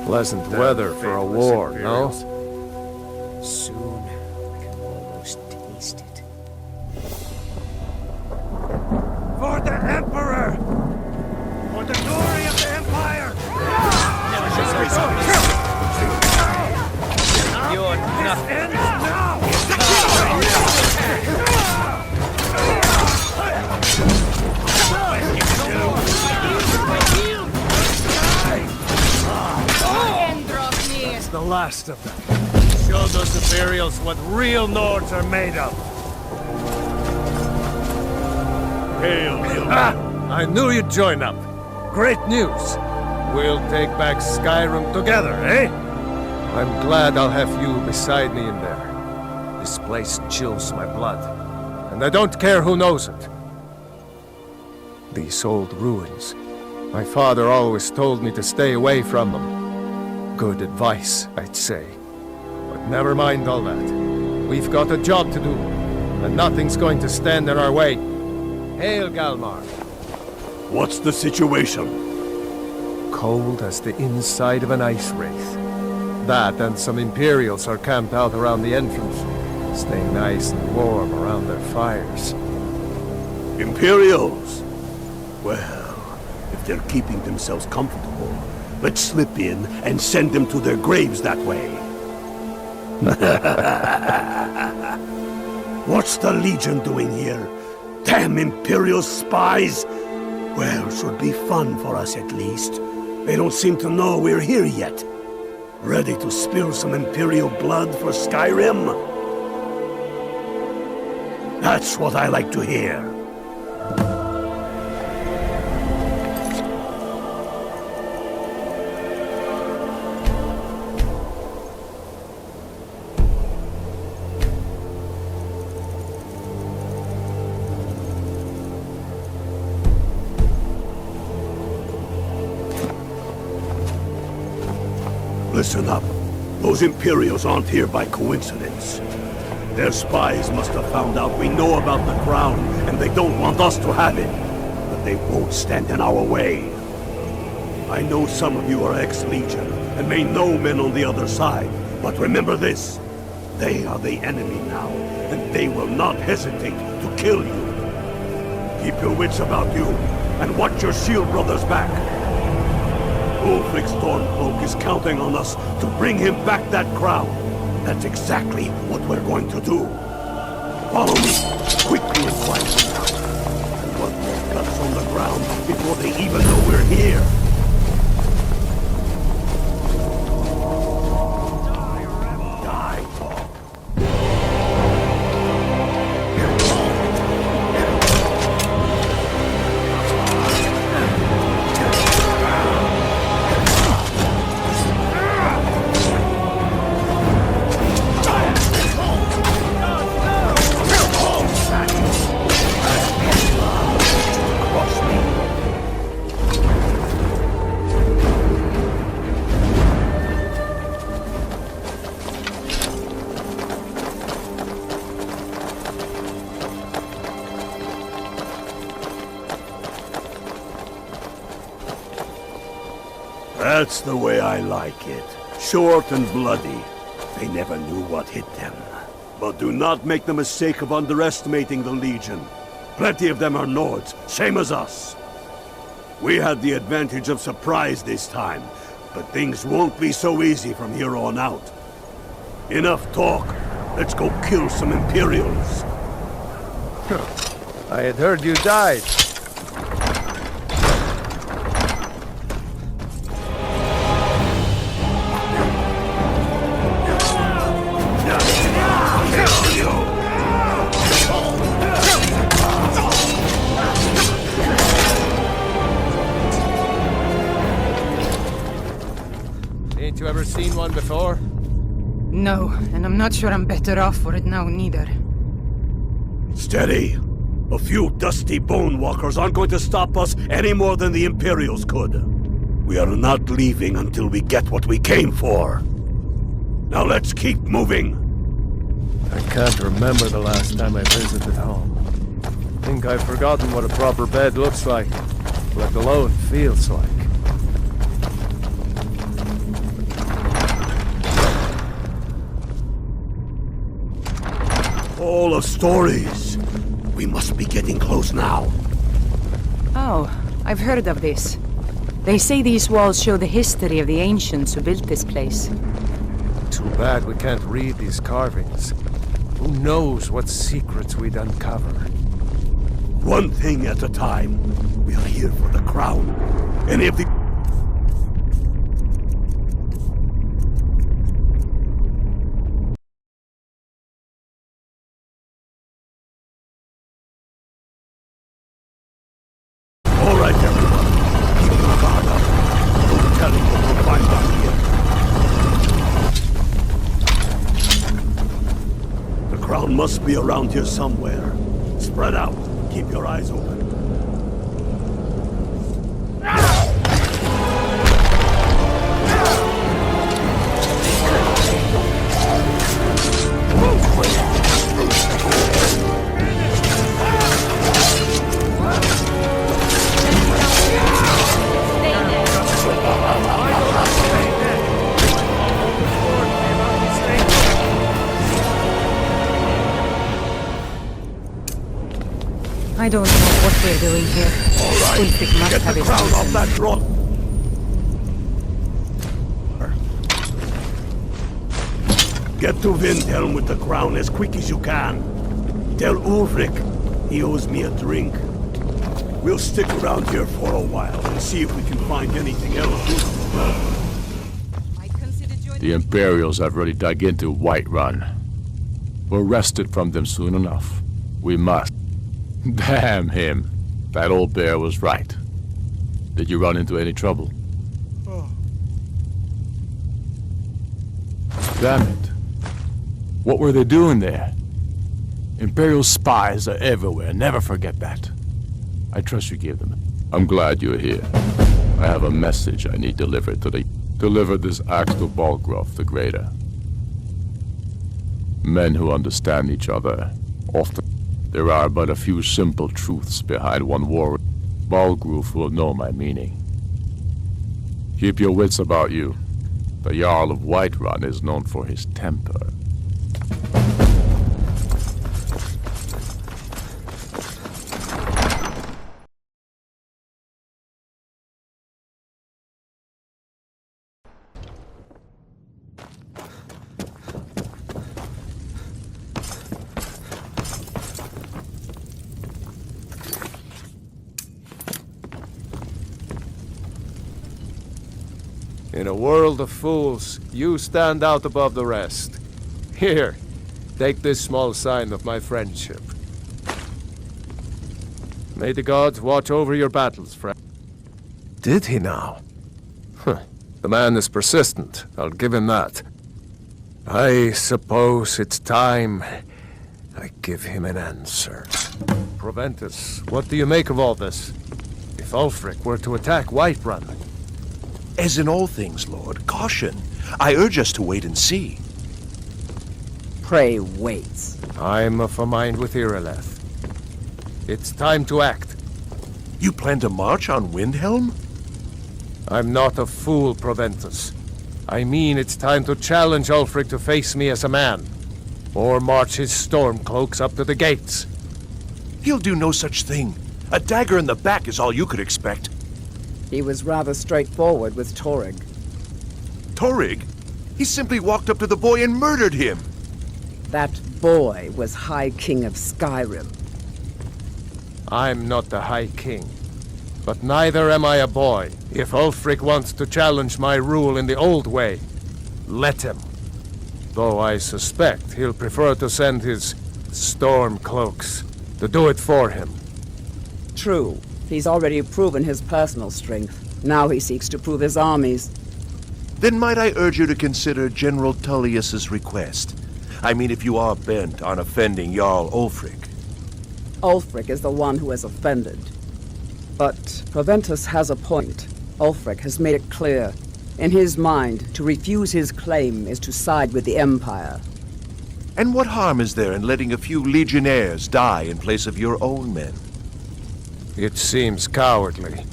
Pleasant weather for a war, no? Soon, I can almost taste it. For the Emperor! For the glory of the Empire! You're nothing. Ends now! It's the last of them. Show those Imperials what real Nords are made of. Hail, I knew you'd join up. Great news. We'll take back Skyrim together, eh? I'm glad I'll have you beside me in there. This place chills my blood, and I don't care who knows it. These old ruins. My father always told me to stay away from them. Good advice, I'd say. But never mind all that. We've got a job to do, and nothing's going to stand in our way. Hail, Galmar. What's the situation? Cold as the inside of an ice wraith. That and some Imperials are camped out around the entrance, staying nice and warm around their fires. Imperials? Well, if they're keeping themselves comfortable, let's slip in and send them to their graves that way. What's the Legion doing here? Damn Imperial spies! Well, should be fun for us at least. They don't seem to know we're here yet. Ready to spill some Imperial blood for Skyrim? That's what I like to hear. Listen up. Those Imperials aren't here by coincidence. Their spies must have found out we know about the crown, and they don't want us to have it. But they won't stand in our way. I know some of you are ex-Legion, and may know men on the other side. But remember this. They are the enemy now, and they will not hesitate to kill you. Keep your wits about you, and watch your shield brothers back. Ulfric Stormcloak is counting on us to bring him back that crown. That's exactly what we're going to do. Follow me, quickly and quietly now. And put their guts on the ground before they even know we're here. Die, Paul. That's the way I like it. Short and bloody. They never knew what hit them. But do not make the mistake of underestimating the Legion. Plenty of them are Nords, same as us. We had the advantage of surprise this time, but things won't be so easy from here on out. Enough talk. Let's go kill some Imperials. I had heard you died. Ain't you ever seen one before? No, and I'm not sure I'm better off for it now neither. Steady. A few dusty bone walkers aren't going to stop us any more than the Imperials could. We are not leaving until we get what we came for. Now let's keep moving. I can't remember the last time I visited home. I think I've forgotten what a proper bed looks like, let alone feels like. All of stories. We must be getting close now. Oh, I've heard of this. They say these walls show the history of the ancients who built this place. Too bad we can't read these carvings. Who knows what secrets we'd uncover? One thing at a time. We are here for the crown. Any of the... All right, everyone. Keep your guard up. Don't tell him what we'll find out here. The crown must be around here somewhere. Spread out. Keep your eyes open. I don't know what we're doing here. All right, Ulfric must get have the his crown off reasons. that throne. Get to Windhelm with the crown as quick as you can. Tell Ulfric he owes me a drink. We'll stick around here for a while and see if we can find anything else useful. The Imperials have already dug into Whiterun. We're wrested from them soon enough. We must. Damn him. That old bear was right. Did you run into any trouble? Damn it. What were they doing there? Imperial spies are everywhere. Never forget that. I trust you gave them. I'm glad you're here. I have a message I need delivered to the... Deliver this axe to Balgruuf the Greater. Men who understand each other often... There are but a few simple truths behind one war. Balgruuf will know my meaning. Keep your wits about you. The Jarl of Whiterun is known for his temper. In a world of fools, you stand out above the rest. Here, take this small sign of my friendship. May the gods watch over your battles, friend. Did he now? Huh. The man is persistent, I'll give him that. I suppose it's time I give him an answer. Proventus, what do you make of all this? If Ulfric were to attack Whiterun... As in all things, Lord, caution. I urge us to wait and see. Pray wait. I'm of a mind with Irileth. It's time to act. You plan to march on Windhelm? I'm not a fool, Proventus. I mean it's time to challenge Ulfric to face me as a man. Or march his stormcloaks up to the gates. He'll do no such thing. A dagger in the back is all you could expect. He was rather straightforward with Torrig. Torrig? He simply walked up to the boy and murdered him. That boy was High King of Skyrim. I'm not the High King. But neither am I a boy. If Ulfric wants to challenge my rule in the old way, let him. Though I suspect he'll prefer to send his stormcloaks to do it for him. True. He's already proven his personal strength. Now he seeks to prove his armies. Then might I urge you to consider General Tullius's request? I mean, if you are bent on offending Jarl Ulfric. Ulfric is the one who has offended. But Proventus has a point. Ulfric has made it clear. In his mind, to refuse his claim is to side with the Empire. And what harm is there in letting a few legionnaires die in place of your own men? It seems cowardly.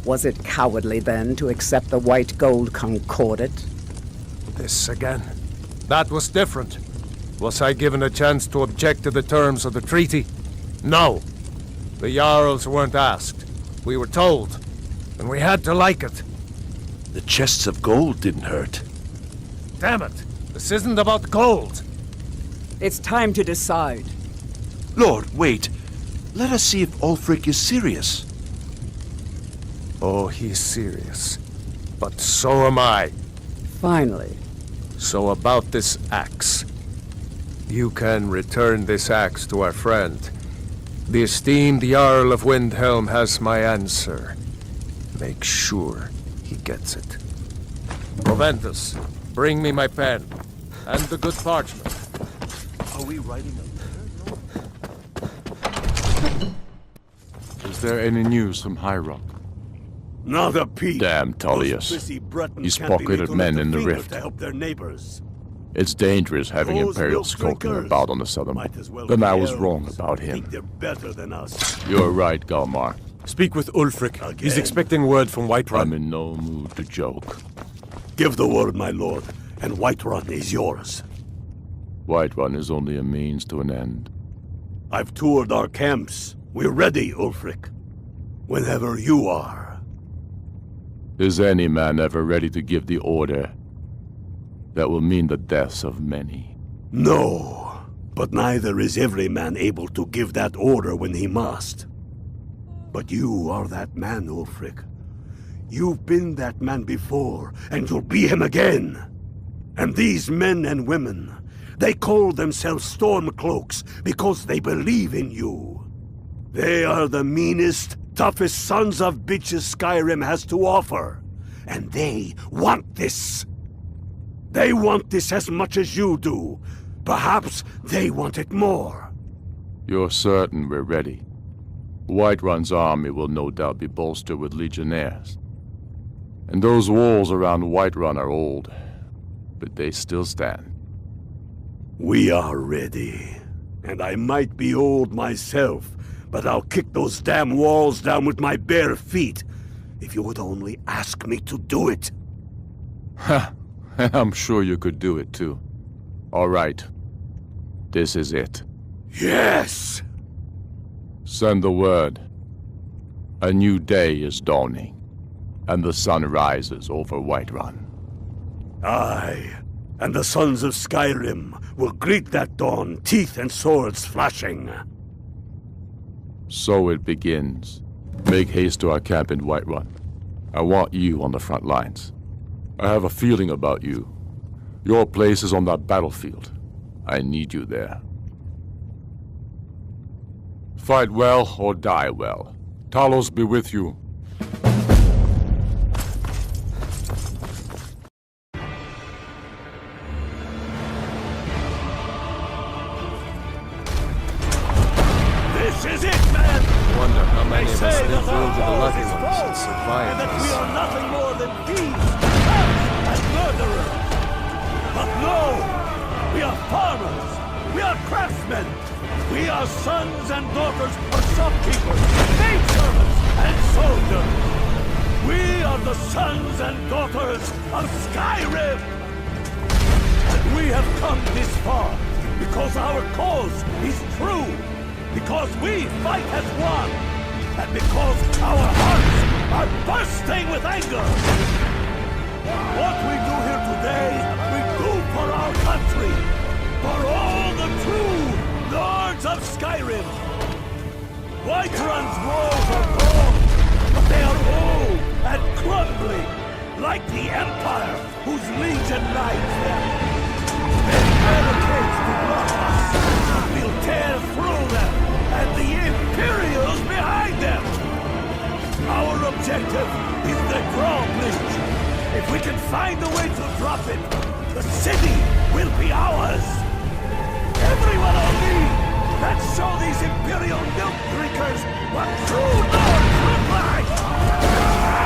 Was it cowardly, then, to accept the White Gold Concordat? This again. That was different. Was I given a chance to object to the terms of the treaty? No. The Jarls weren't asked. We were told, and we had to like it. The chests of gold didn't hurt. Damn it! This isn't about gold! It's time to decide. Lord, wait. Let us see if Ulfric is serious. Oh, he's serious. But so am I. Finally. So about this axe. You can return this axe to our friend. The esteemed Jarl of Windhelm has my answer. Make sure he gets it. Proventus, bring me my pen. And the good parchment. Are we writing a Is there any news from High Rock? Not a peep. Damn Those Tullius. busy Bretons He's can't be made pocketed to men lift a in the finger rift. to help their neighbors. It's dangerous having Those Imperial milk skulking drinkers about on the southern might border. as well Then be I was elves. wrong about Think him. they're better than us. You're right, Galmar. Speak with Ulfric. He's Again. expecting word from Whiterun. I'm in no mood to joke. Give the word, my lord, and Whiterun is yours. Whiterun is only a means to an end. I've toured our camps. We're ready, Ulfric. Whenever you are. Is any man ever ready to give the order that will mean the deaths of many? No, but neither is every man able to give that order when he must. But you are that man, Ulfric. You've been that man before, and you'll be him again. And these men and women, they call themselves Stormcloaks because they believe in you. They are the meanest, toughest sons of bitches Skyrim has to offer. And they want this. They want this as much as you do. Perhaps they want it more. You're certain we're ready? Whiterun's army will no doubt be bolstered with legionnaires. And those walls around Whiterun are old, but they still stand. We are ready. And I might be old myself, but I'll kick those damn walls down with my bare feet, if you would only ask me to do it. Ha! I'm sure you could do it too. All right. This is it. Yes! Send the word. A new day is dawning, and the sun rises over Whiterun. Aye, and the sons of Skyrim will greet that dawn, teeth and swords flashing. So it begins. Make haste to our camp in Whiterun. I want you on the front lines. I have a feeling about you. Your place is on that battlefield. I need you there. Fight well or die well. Talos be with you. This is it, man! Wonder how many They of us say live that through our to the cause lucky is ones false, that survived and that we this. are nothing more than thieves, traps, and murderers. But no! We are farmers! We are craftsmen! We are sons and daughters of shopkeepers, maidservants, and soldiers! We are the sons and daughters of Skyrim! And we have come this far because our cause is true! Because we fight as one! And because our hearts are bursting with anger! What we do here today, we do for our country! For all the true Lords of Skyrim! Whiterun's walls are gone, but they are old and crumbling, like the Empire whose legion lies there. They barricades to block us, but we'll tear through them, and the Imperials behind them! Our objective is the drawbridge. If we can find a way to drop it, the city will be ours! Everyone on me! Let's show these Imperial milk drinkers what true lords look like!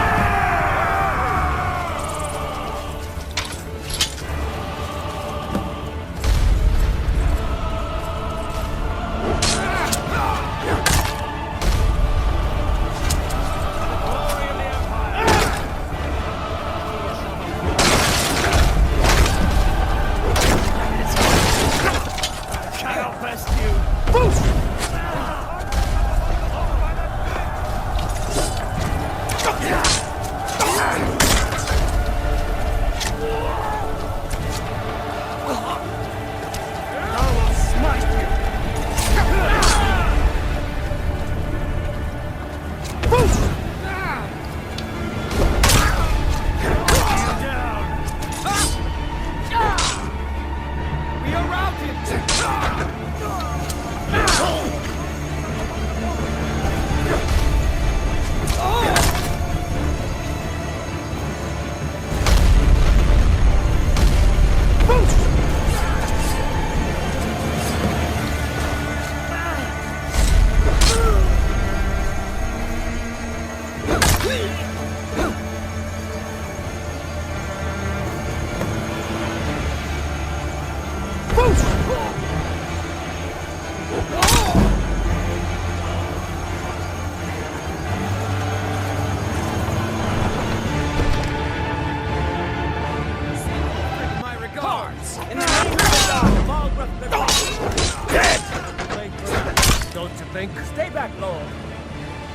think? Stay back, Lord.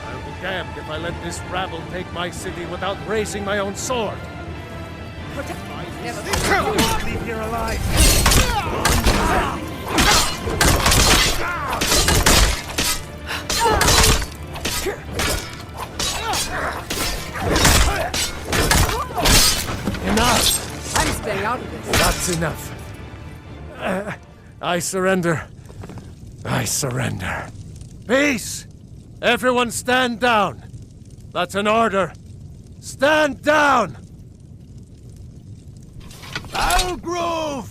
I'll be damned if I let this rabble take my city without raising my own sword. Leave here alive! Enough! I'm staying out of this. That's enough. I surrender. I surrender. Peace! Everyone stand down. That's an order. Stand down! Algrove!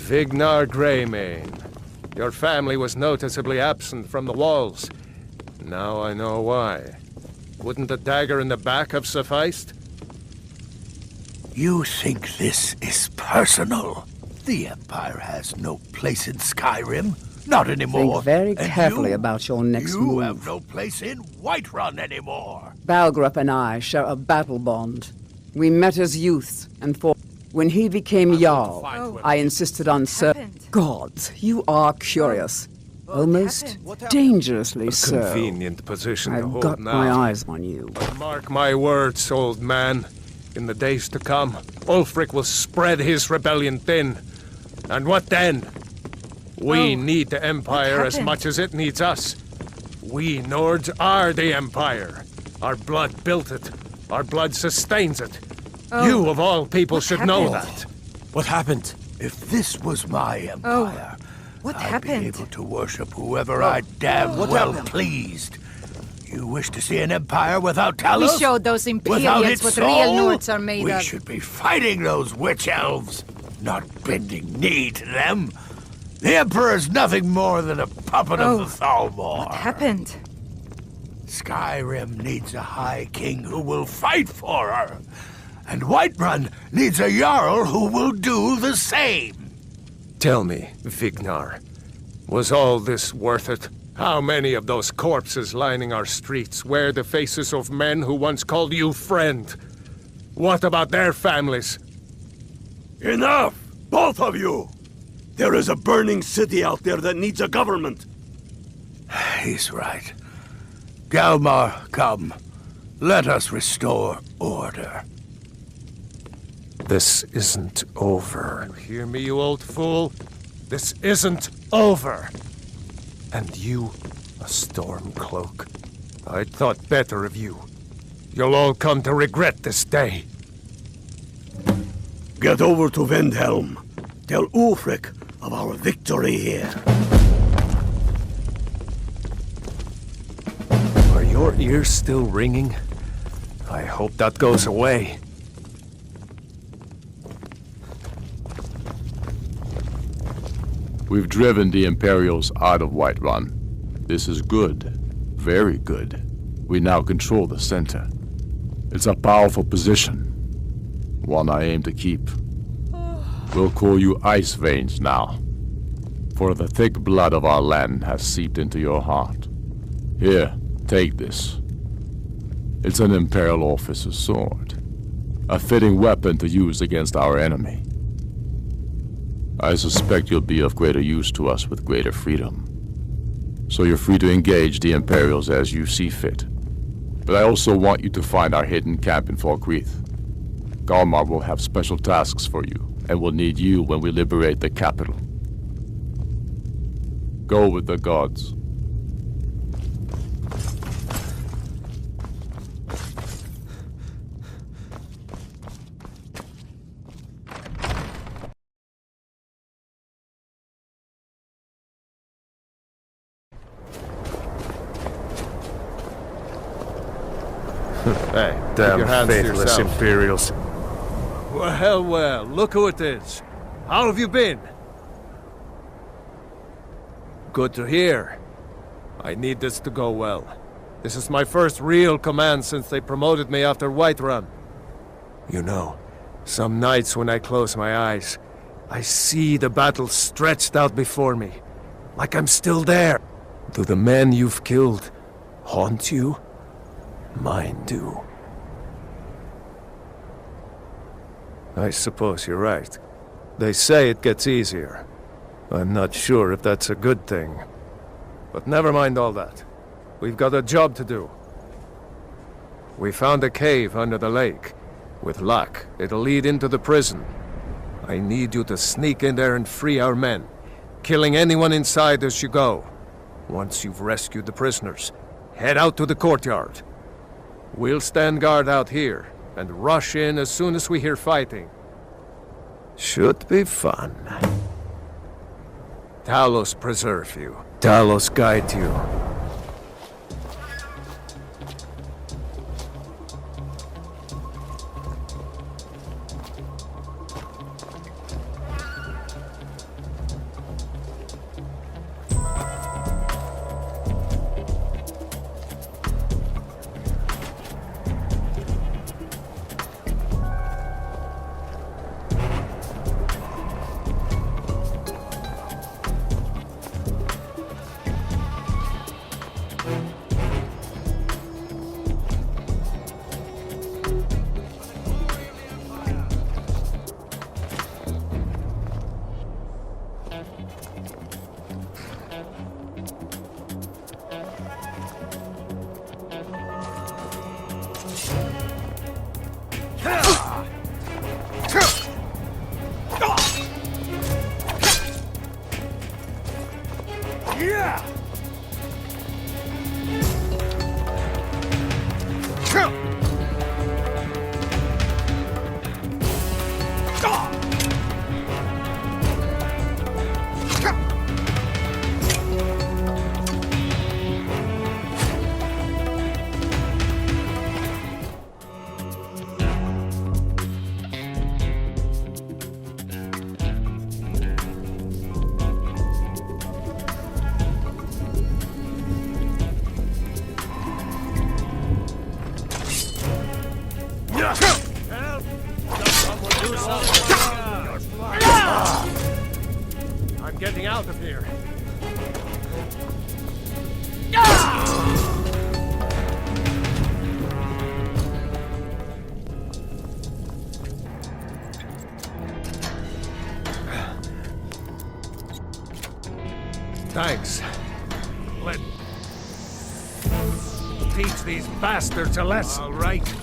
Vignar Greymane. Your family was noticeably absent from the walls. Now I know why. Wouldn't a dagger in the back have sufficed? You think this is personal? The Empire has no place in Skyrim. Not anymore. Think very And carefully you- about your next You move. have no place in Whiterun anymore. Balgrup and I share a battle bond. We met as youths and fought. When he became Jarl, I insisted on happened? Gods, you are curious. Almost happened? dangerously so. Convenient position to I've hold got now. my eyes on you. Mark my words, old man. In the days to come, Ulfric will spread his rebellion thin. And what then? We need the Empire as happened? much as it needs us. We Nords are the Empire. Our blood built it. Our blood sustains it. You, of all people, should know happened? that. What happened? If this was my empire, What I'd happened? be able to worship whoever I damn well pleased. You wish to see an empire without Talos? We showed those Without Imperials its what soul? real Nords are made we of. should be fighting those witch elves, not bending knee to them. The Emperor's nothing more than a puppet of the Thalmor. What happened? Skyrim needs a high king who will fight for her. And Whiterun needs a Jarl who will do the same. Tell me, Vignar, was all this worth it? How many of those corpses lining our streets wear the faces of men who once called you friend? What about their families? Enough! Both of you! There is a burning city out there that needs a government. He's right. Galmar, come. Let us restore order. This isn't over. You hear me, you old fool? This isn't over. And you, a Stormcloak. I'd thought better of you. You'll all come to regret this day. Get over to Windhelm. Tell Ulfric of our victory here. Are your ears still ringing? I hope that goes away. We've driven the Imperials out of Whiterun. This is good. Very good. We now control the center. It's a powerful position. One I aim to keep. We'll call you Ice Veins now. For the thick blood of our land has seeped into your heart. Here, take this. It's an Imperial officer's sword. A fitting weapon to use against our enemy. I suspect you'll be of greater use to us with greater freedom. So you're free to engage the Imperials as you see fit. But I also want you to find our hidden camp in Falkreath. Galmar will have special tasks for you, and will need you when we liberate the capital. Go with the gods. Hey, Damn your hands to faithless yourself. Imperials. Well, well, look who it is. How have you been? Good to hear. I need this to go well. This is my first real command since they promoted me after Whiterun. You know, some nights when I close my eyes, I see the battle stretched out before me, like I'm still there. Do the men you've killed haunt you? Mine do. I suppose you're right. They say it gets easier. I'm not sure if that's a good thing. But never mind all that. We've got a job to do. We found a cave under the lake. With luck, it'll lead into the prison. I need you to sneak in there and free our men, killing anyone inside as you go. Once you've rescued the prisoners, head out to the courtyard. We'll stand guard out here and rush in as soon as we hear fighting. Should be fun. Talos preserve you. Talos guide you. I'm getting out of here. Thanks. Let teach these bastards a lesson. All right.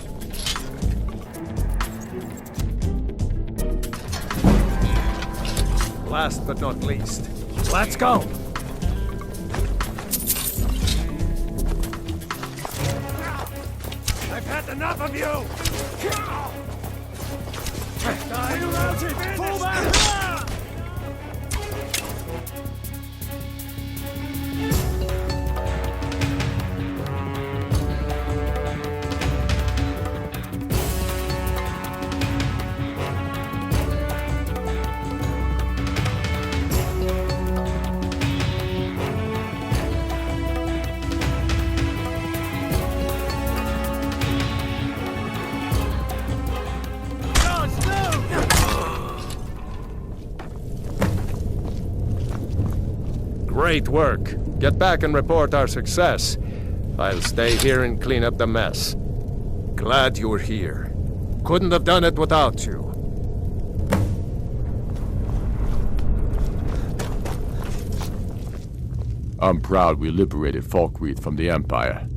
Last but not least, let's go! I've had enough of you! Die around it! Fall back! Great work. Get back and report our success. I'll stay here and clean up the mess. Glad you were here. Couldn't have done it without you. I'm proud we liberated Falkreath from the Empire.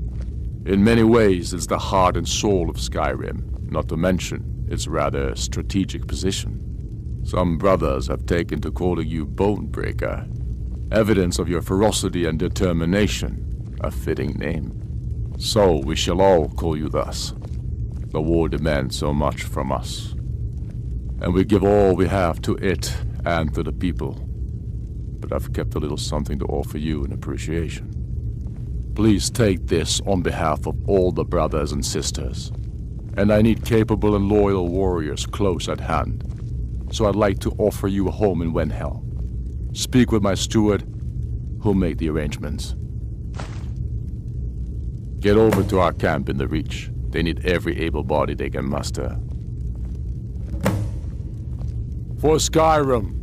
In many ways, it's the heart and soul of Skyrim, not to mention its rather strategic position. Some brothers have taken to calling you Bonebreaker. Evidence of your ferocity and determination, a fitting name. So we shall all call you thus. The war demands so much from us, and we give all we have to it and to the people. But I've kept a little something to offer you in appreciation. Please take this on behalf of all the brothers and sisters. And I need capable and loyal warriors close at hand. So I'd like to offer you a home in Wenhel. Speak with my steward, who'll make the arrangements. Get over to our camp in the Reach. They need every able body they can muster. For Skyrim!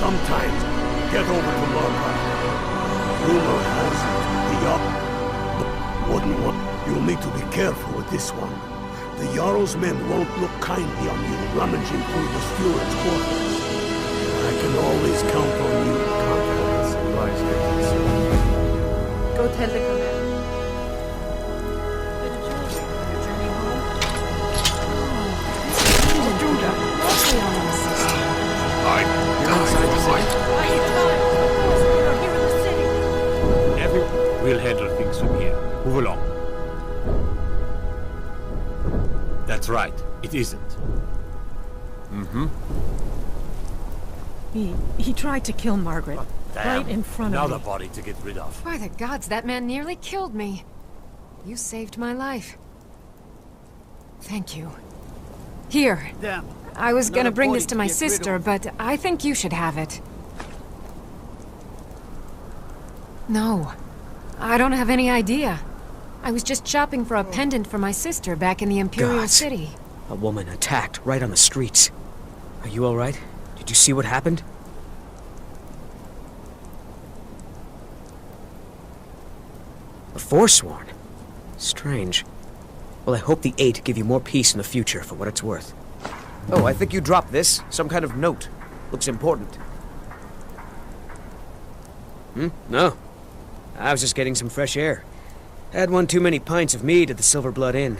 Sometimes, get over to Markarth. Rumor has it, the Jarl wouldn't want... You'll need to be careful with this one. The Jarl's men won't look kindly on you rummaging through the steward's quarters. I can always count on you, Conrad. Go tell the commander. We'll handle things from here. Move along. That's right. It isn't. He tried to kill Margaret. Damn. Right in front of Another me. body to get rid of. By the gods, that man nearly killed me. You saved my life. Thank you. Here. Damn. I was gonna Another bring body this to to my get rid sister, of. but I think you should have it. No. I don't have any idea. I was just shopping for a pendant for my sister back in the Imperial Gods. City. A woman attacked right on the streets. Are you all right? Did you see what happened? A Forsworn? Strange. Well, I hope the Eight give you more peace in the future, for what it's worth. Oh, I think you dropped this. Some kind of note. Looks important. No. I was just getting some fresh air. Had one too many pints of mead at the Silver Blood Inn.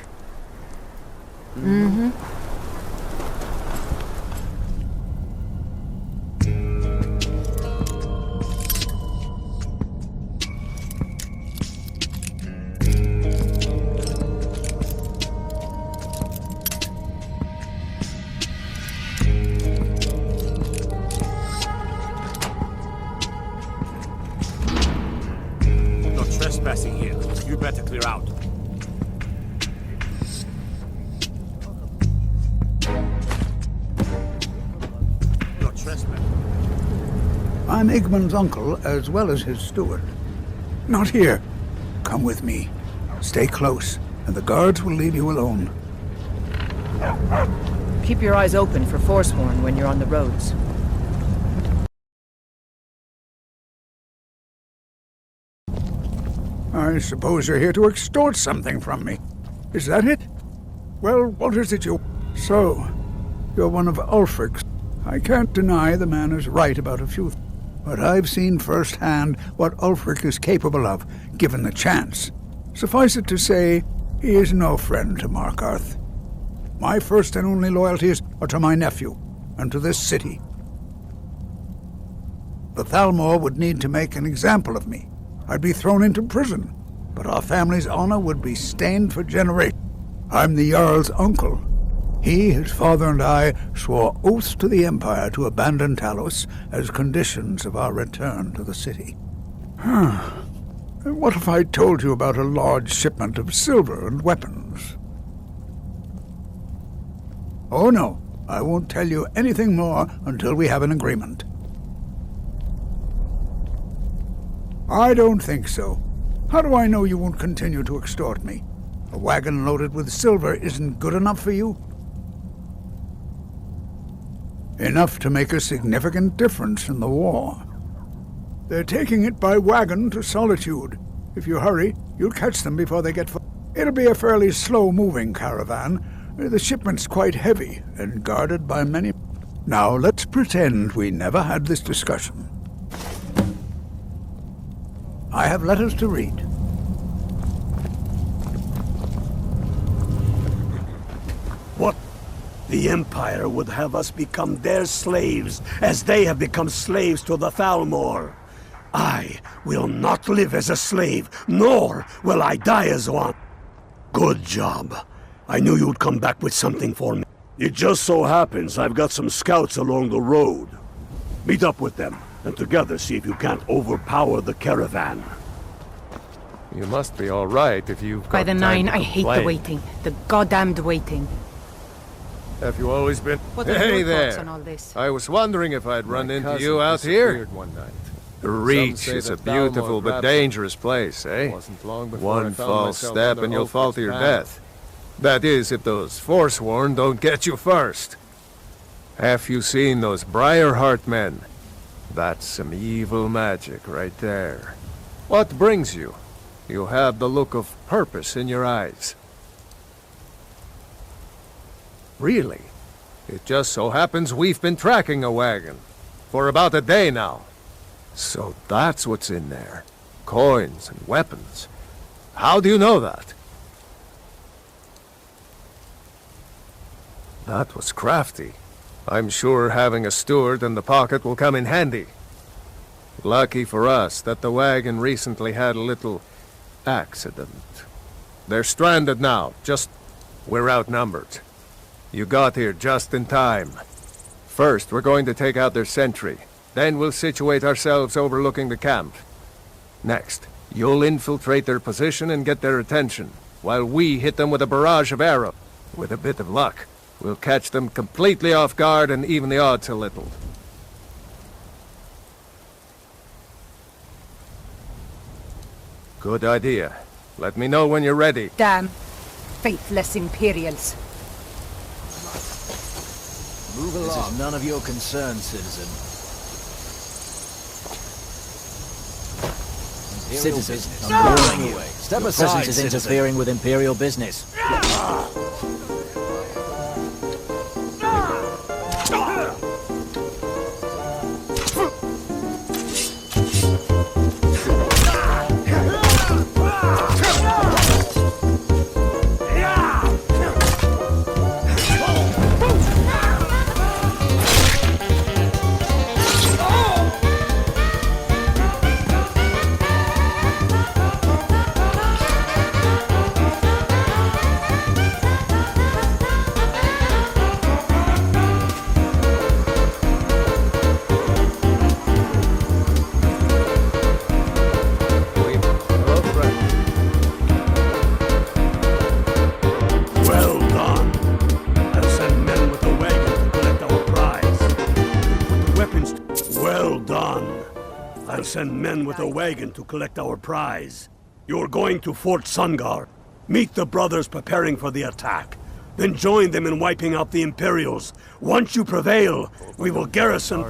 No trespassing here. You better clear out. No trespassing. I'm Igmund's uncle, as well as his steward. Not here. Come with me. Stay close, and the guards will leave you alone. Keep your eyes open for Forsworn when you're on the roads. I suppose you're here to extort something from me. Is that it? Well, what is it you... So, you're one of Ulfric's. I can't deny the man is right about a few things, but I've seen firsthand what Ulfric is capable of, given the chance. Suffice it to say, he is no friend to Markarth. My first and only loyalties are to my nephew, and to this city. The Thalmor would need to make an example of me. I'd be thrown into prison, but our family's honor would be stained for generations. I'm the Jarl's uncle. He, his father, and I swore oaths to the Empire to abandon Talos as conditions of our return to the city. What if I told you about a large shipment of silver and weapons? Oh no, I won't tell you anything more until we have an agreement. I don't think so. How do I know you won't continue to extort me? A wagon loaded with silver isn't good enough for you? Enough to make a significant difference in the war. They're taking it by wagon to Solitude. If you hurry, you'll catch them before they get... It'll be a fairly slow-moving caravan. The shipment's quite heavy and guarded by many... Now, let's pretend we never had this discussion. I have letters to read. What? The Empire would have us become their slaves, as they have become slaves to the Thalmor. I will not live as a slave, nor will I die as one. Good job. I knew you'd come back with something for me. It just so happens I've got some scouts along the road. Meet up with them, and together see if you can't overpower the caravan. You must be all right if you've got By the time nine, to I hate the complain. waiting. The goddamned waiting. Have you always been... What are Hey your thoughts there. on all this? I was wondering if I'd run My into cousin you out here. disappeared one night. The Reach say is a that Thalmor beautiful but grabbed him. dangerous place, eh? Wasn't long before I One found false myself step under and you'll fall Ulfric's to your banner. death. That is, if those Forsworn don't get you first. Have you seen those Briarheart men? That's some evil magic right there. What brings you? You have the look of purpose in your eyes. Really? It just so happens we've been tracking a wagon for about a day now. So that's what's in there. Coins and weapons. How do you know that? That was crafty. I'm sure having a steward in the pocket will come in handy. Lucky for us that the wagon recently had a little accident. They're stranded now, we're outnumbered. You got here just in time. First, we're going to take out their sentry. Then we'll situate ourselves overlooking the camp. Next, you'll infiltrate their position and get their attention, while we hit them with a barrage of arrows. With a bit of luck, we'll catch them completely off guard and even the odds a little. Good idea. Let me know when you're ready. Damn faithless Imperials. Move along. This is none of your concern, citizen. Imperial business. I'm warning you. Step aside, presence is interfering with Imperial business. Send men with a wagon to collect our prize. You're going to Fort Sungar. Meet the brothers preparing for the attack. Then join them in wiping out the Imperials. Once you prevail, we will garrison...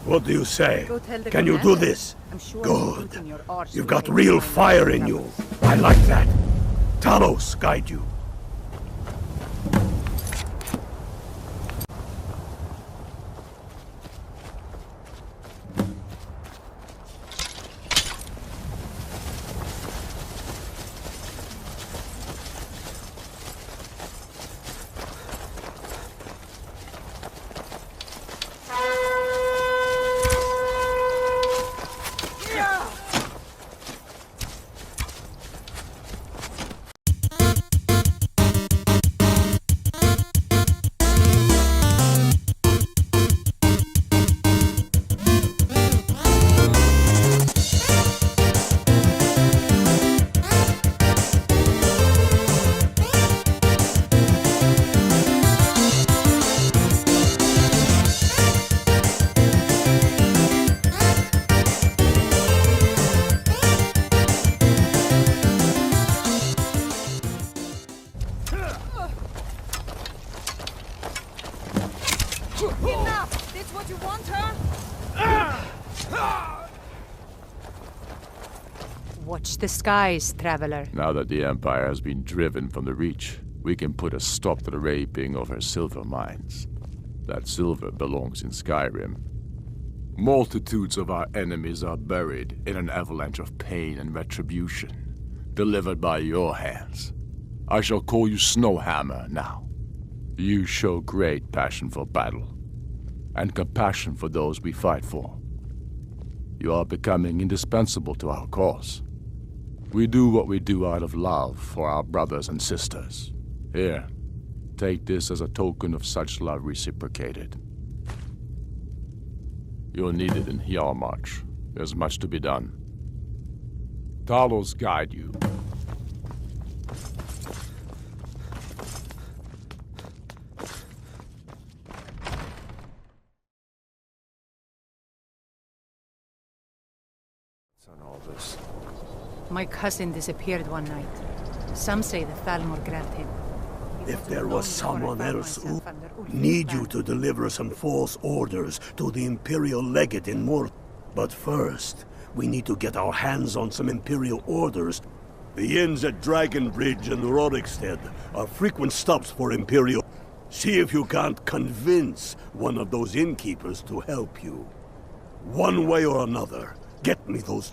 What do you say? Can you do this? Good. You've got real fire in you. I like that. Talos guide you. Watch the skies, traveler. Now that the Empire has been driven from the Reach, we can put a stop to the raping of her silver mines. That silver belongs in Skyrim. Multitudes of our enemies are buried in an avalanche of pain and retribution, delivered by your hands. I shall call you Snowhammer now. You show great passion for battle, and compassion for those we fight for. You are becoming indispensable to our cause. We do what we do out of love for our brothers and sisters. Here, take this as a token of such love reciprocated. You'll need it in Hjalmarch. There's much to be done. Talos guide you. On all this. My cousin disappeared one night. Some say the Thalmor grabbed him. He If there was someone else who need you to deliver some false orders to the Imperial Legate in Mort. But first, we need to get our hands on some Imperial orders. The inns at Dragon Bridge and Rorikstead are frequent stops for Imperial. See if you can't convince one of those innkeepers to help you. One way or another, get me those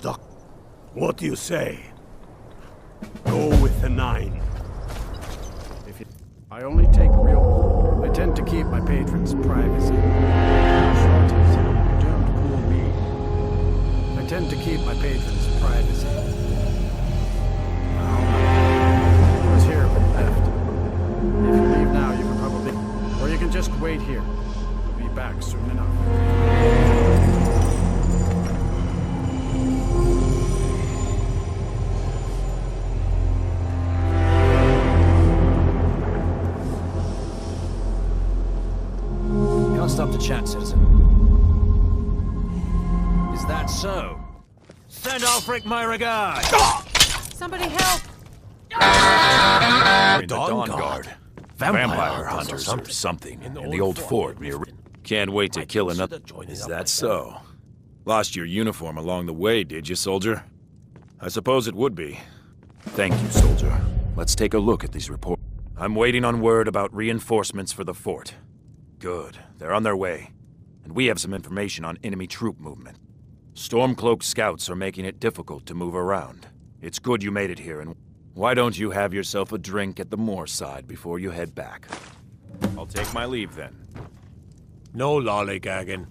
What do you say? Go with the 9. I only take real... I tend to keep my patrons' privacy. Shorties, don't fool me. I tend to keep my patrons' privacy. I was here when left. If you leave now, you can probably... Or you can just wait here. We'll be back soon enough. Stop to chat, citizen. Is that so? Send Ulfric my regards! Somebody help! The Dawn Guard. Vampire hunters or something in the old fort near... Can't wait to kill another... Is that so? Lost your uniform along the way, did you, soldier? I suppose it would be. Thank you, soldier. Let's take a look at these reports. I'm waiting on word about reinforcements for the fort. Good. They're on their way. And we have some information on enemy troop movement. Stormcloak scouts are making it difficult to move around. It's good you made it here, and why don't you have yourself a drink at the moorside before you head back? I'll take my leave then. No lollygagging.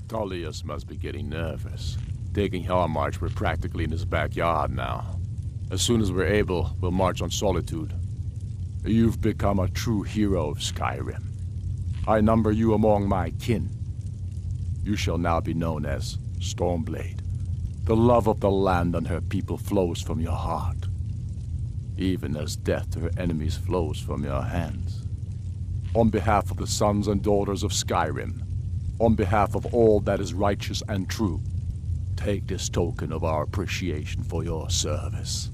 Tullius must be getting nervous. Taking Hellmarch, we're practically in his backyard now. As soon as we're able, we'll march on Solitude. You've become a true hero of Skyrim. I number you among my kin. You shall now be known as Stormblade. The love of the land and her people flows from your heart, even as death to her enemies flows from your hands. On behalf of the sons and daughters of Skyrim, on behalf of all that is righteous and true, take this token of our appreciation for your service.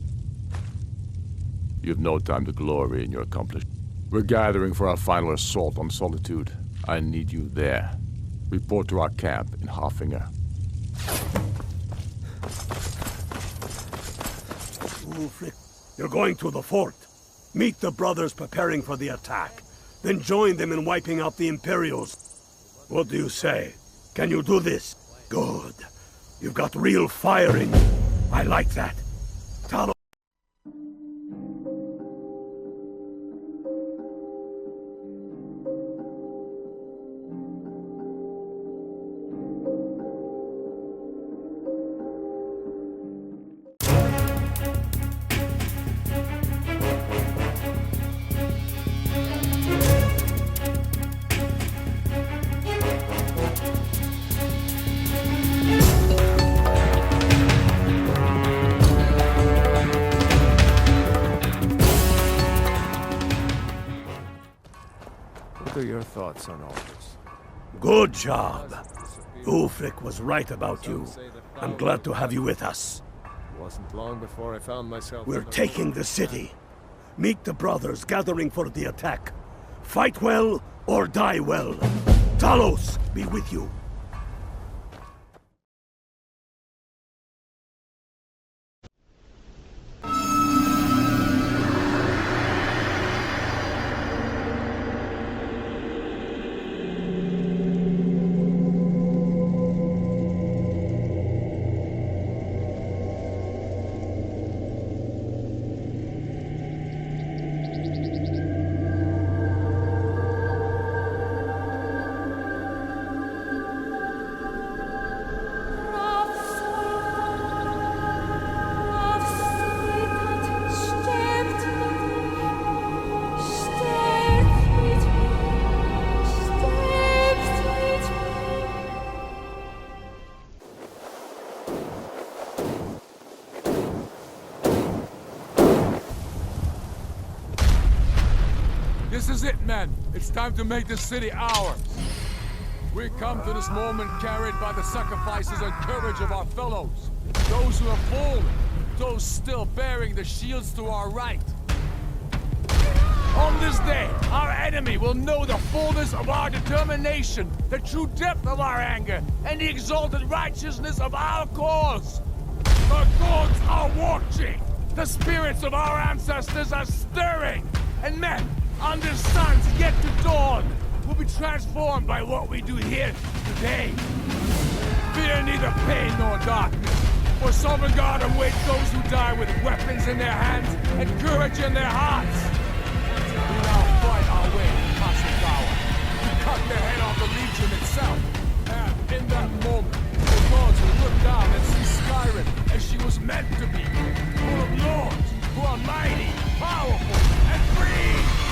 You've no time to glory in your accomplishment. We're gathering for our final assault on Solitude. I need you there. Report to our camp in Haffinger. Ulfric, you're going to the fort. Meet the brothers preparing for the attack. Then join them in wiping out the Imperials. What do you say? Can you do this? Good. You've got real fire in you. I like that. Talo. What are your thoughts on all this? Good job. Ulfric was right about you. I'm glad to have you with us. It wasn't long before I found myself... We're taking the city. Meet the brothers gathering for the attack. Fight well or die well. Talos be with you. This is it, men. It's time to make this city ours. We come to this moment carried by the sacrifices and courage of our fellows. Those who have fallen, those still bearing the shields to our right. On this day, our enemy will know the fullness of our determination, the true depth of our anger, and the exalted righteousness of our cause. The gods are watching! The spirits of our ancestors are stirring! And men, under suns yet to dawn, will be transformed by what we do here today. Fear neither pain nor darkness, for Sovngarde awaits those who die with weapons in their hands and courage in their hearts. We now fight our way to Kasugawa. We cut the head off the Legion itself, and in that moment, the gods will look down and see Skyrim as she was meant to be, full of lords who are mighty, powerful, and free!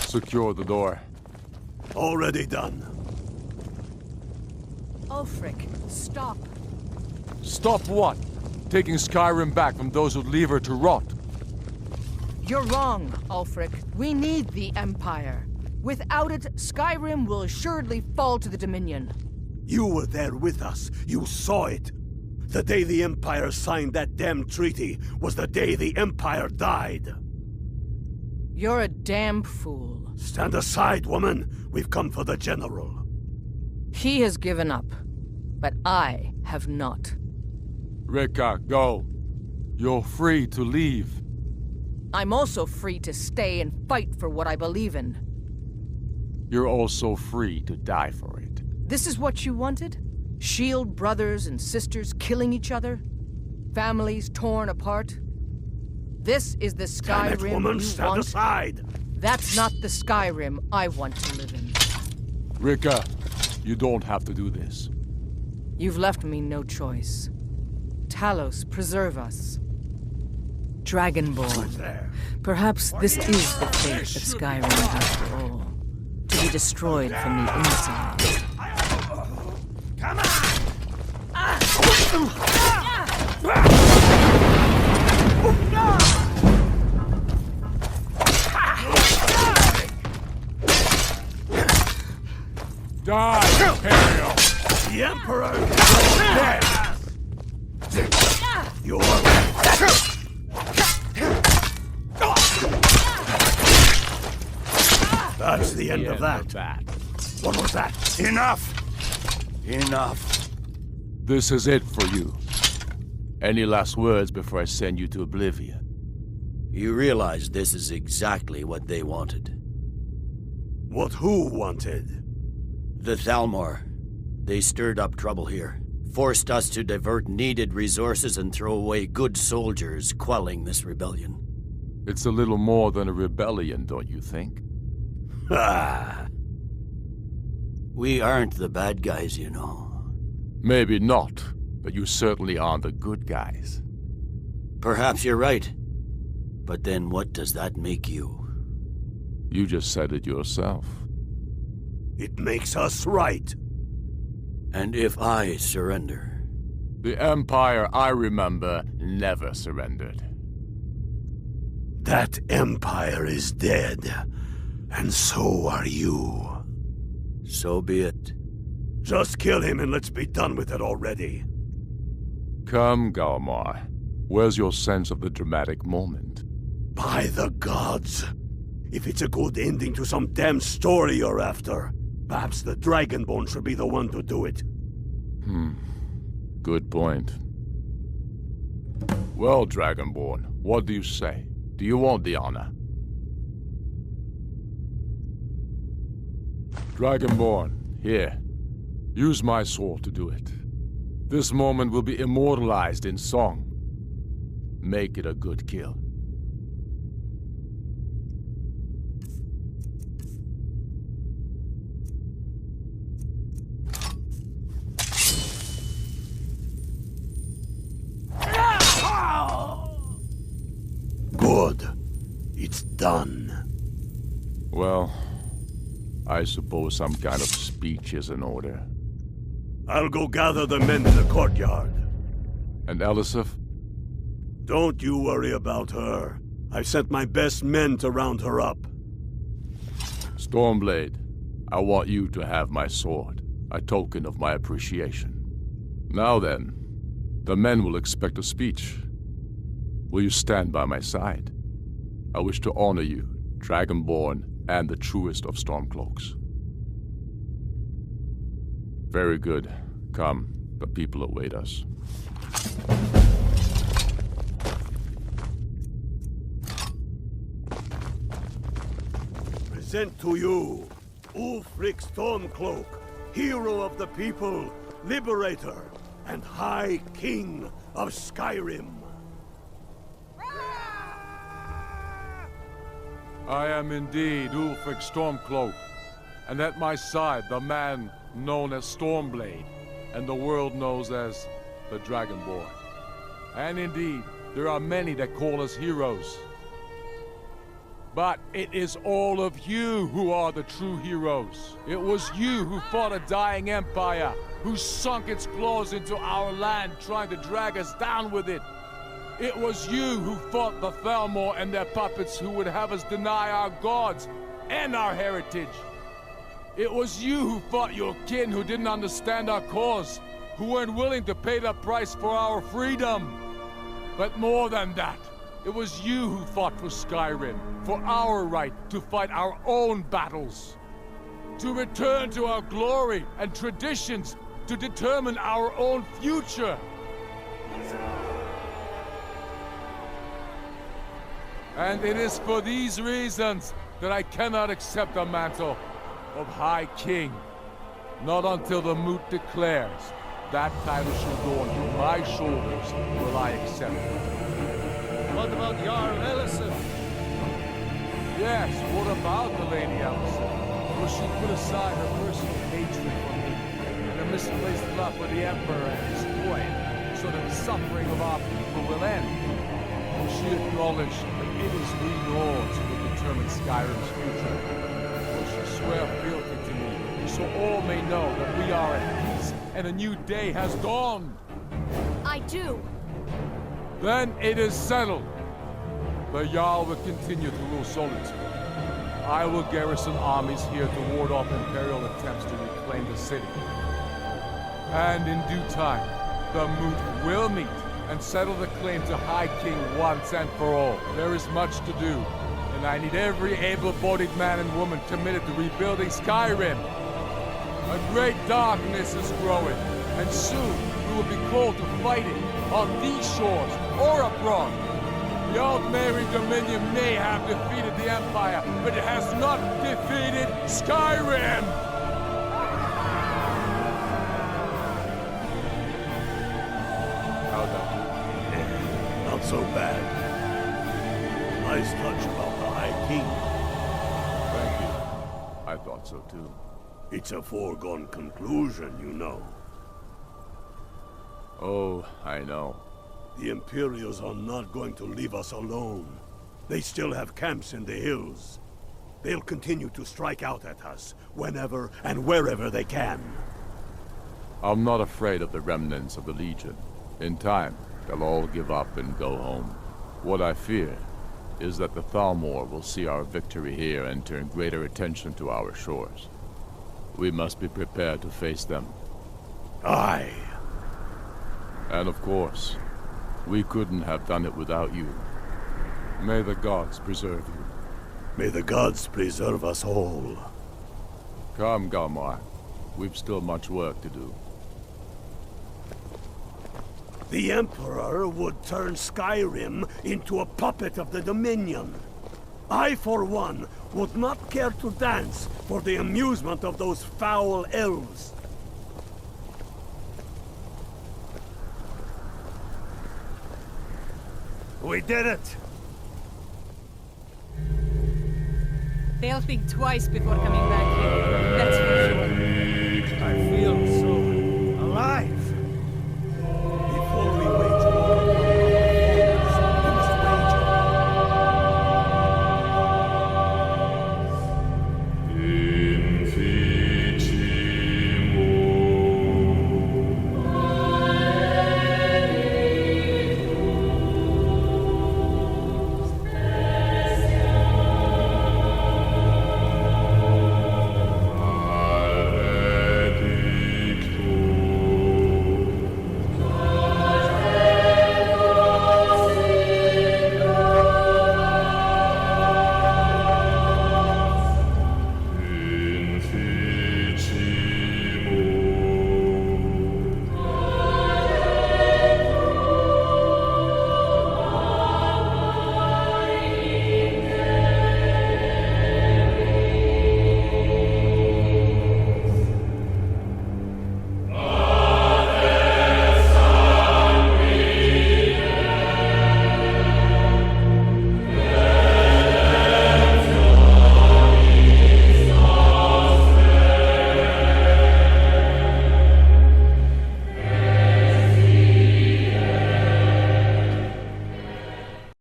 Secure the door. Already done. Ulfric, stop. Stop what? Taking Skyrim back from those who'd leave her to rot. You're wrong, Ulfric. We need the Empire. Without it, Skyrim will assuredly fall to the Dominion. You were there with us. You saw it. The day the Empire signed that damn treaty was the day the Empire died. You're a damn fool. Stand aside, woman. We've come for the General. He has given up, but I have not. Rikke, go. You're free to leave. I'm also free to stay and fight for what I believe in. You're also free to die for it. This is what you wanted? Shield brothers and sisters killing each other? Families torn apart? This is the Skyrim Damn it, woman, you stand want? aside! That's not the Skyrim I want to live in. Rikke, you don't have to do this. You've left me no choice. Talos, preserve us. Dragonborn. Perhaps this is the fate of Skyrim after all. To be destroyed from the inside. Come Die, Imperial! The Emperor is dead! You're... That's the end of that. What was that? Enough! Enough. This is it for you. Any last words before I send you to oblivion? You realize this is exactly what they wanted. What who wanted? The Thalmor. They stirred up trouble here. Forced us to divert needed resources and throw away good soldiers, quelling this rebellion. It's a little more than a rebellion, don't you think? Ah. We aren't the bad guys, you know. Maybe not, but you certainly aren't the good guys. Perhaps you're right. But then what does that make you? You just said it yourself. It makes us right. And if I surrender? The Empire I remember never surrendered. That Empire is dead. And so are you. So be it. Just kill him and let's be done with it already. Come, Galmar. Where's your sense of the dramatic moment? By the gods! If it's a good ending to some damn story you're after, perhaps the Dragonborn should be the one to do it. Good point. Well, Dragonborn, what do you say? Do you want the honor? Dragonborn, here. Use my sword to do it. This moment will be immortalized in song. Make it a good kill. Good. It's done. Well, I suppose some kind of speech is in order. I'll go gather the men in the courtyard. And Elisif? Don't you worry about her. I've sent my best men to round her up. Stormblade, I want you to have my sword, a token of my appreciation. Now then, the men will expect a speech. Will you stand by my side? I wish to honor you, Dragonborn, and the truest of Stormcloaks. Very good. Come, the people await us. Present to you, Ulfric Stormcloak, hero of the people, liberator, and High King of Skyrim. I am indeed Ulfric Stormcloak, and at my side the man known as Stormblade, and the world knows as the Dragonborn. And indeed, there are many that call us heroes. But it is all of you who are the true heroes. It was you who fought a dying empire, who sunk its claws into our land trying to drag us down with it. It was you who fought the Thalmor and their puppets who would have us deny our gods and our heritage. It was you who fought your kin who didn't understand our cause, who weren't willing to pay the price for our freedom. But more than that, it was you who fought for Skyrim, for our right to fight our own battles. To return to our glory and traditions, to determine our own future. And it is for these reasons that I cannot accept the mantle of High King. Not until the Moot declares that title shall go onto my shoulders will I accept it. What about Jarl Ellison? Yes, what about the Lady Ellison? Will she put aside her personal hatred for me and a misplaced love for the Emperor and his coin, so that the suffering of our people will end? Will she acknowledge that it is we Lords who will determine Skyrim's future? Will she swear fealty to me, so all may know that we are at peace and a new day has dawned? I do. Then it is settled. The Jarl will continue to rule Solitude. I will garrison armies here to ward off Imperial attempts to reclaim the city. And in due time, the Moot will meet and settle the claim to High King once and for all. There is much to do, and I need every able-bodied man and woman committed to rebuilding Skyrim. A great darkness is growing, and soon we will be called to fight it, on these shores or abroad. The Altmeri Dominion may have defeated the Empire, but it has not defeated Skyrim! How'd that do? Not so bad. Nice touch about the High King. Thank you. I thought so too. It's a foregone conclusion, you know. Oh, I know. The Imperials are not going to leave us alone. They still have camps in the hills. They'll continue to strike out at us, whenever and wherever they can. I'm not afraid of the remnants of the Legion. In time, they'll all give up and go home. What I fear is that the Thalmor will see our victory here and turn greater attention to our shores. We must be prepared to face them. Aye. And of course, we couldn't have done it without you. May the gods preserve you. May the gods preserve us all. Come, Galmar. We've still much work to do. The Emperor would turn Skyrim into a puppet of the Dominion. I, for one, would not care to dance for the amusement of those foul elves. We did it! They'll think twice before coming back here. That's for sure. I feel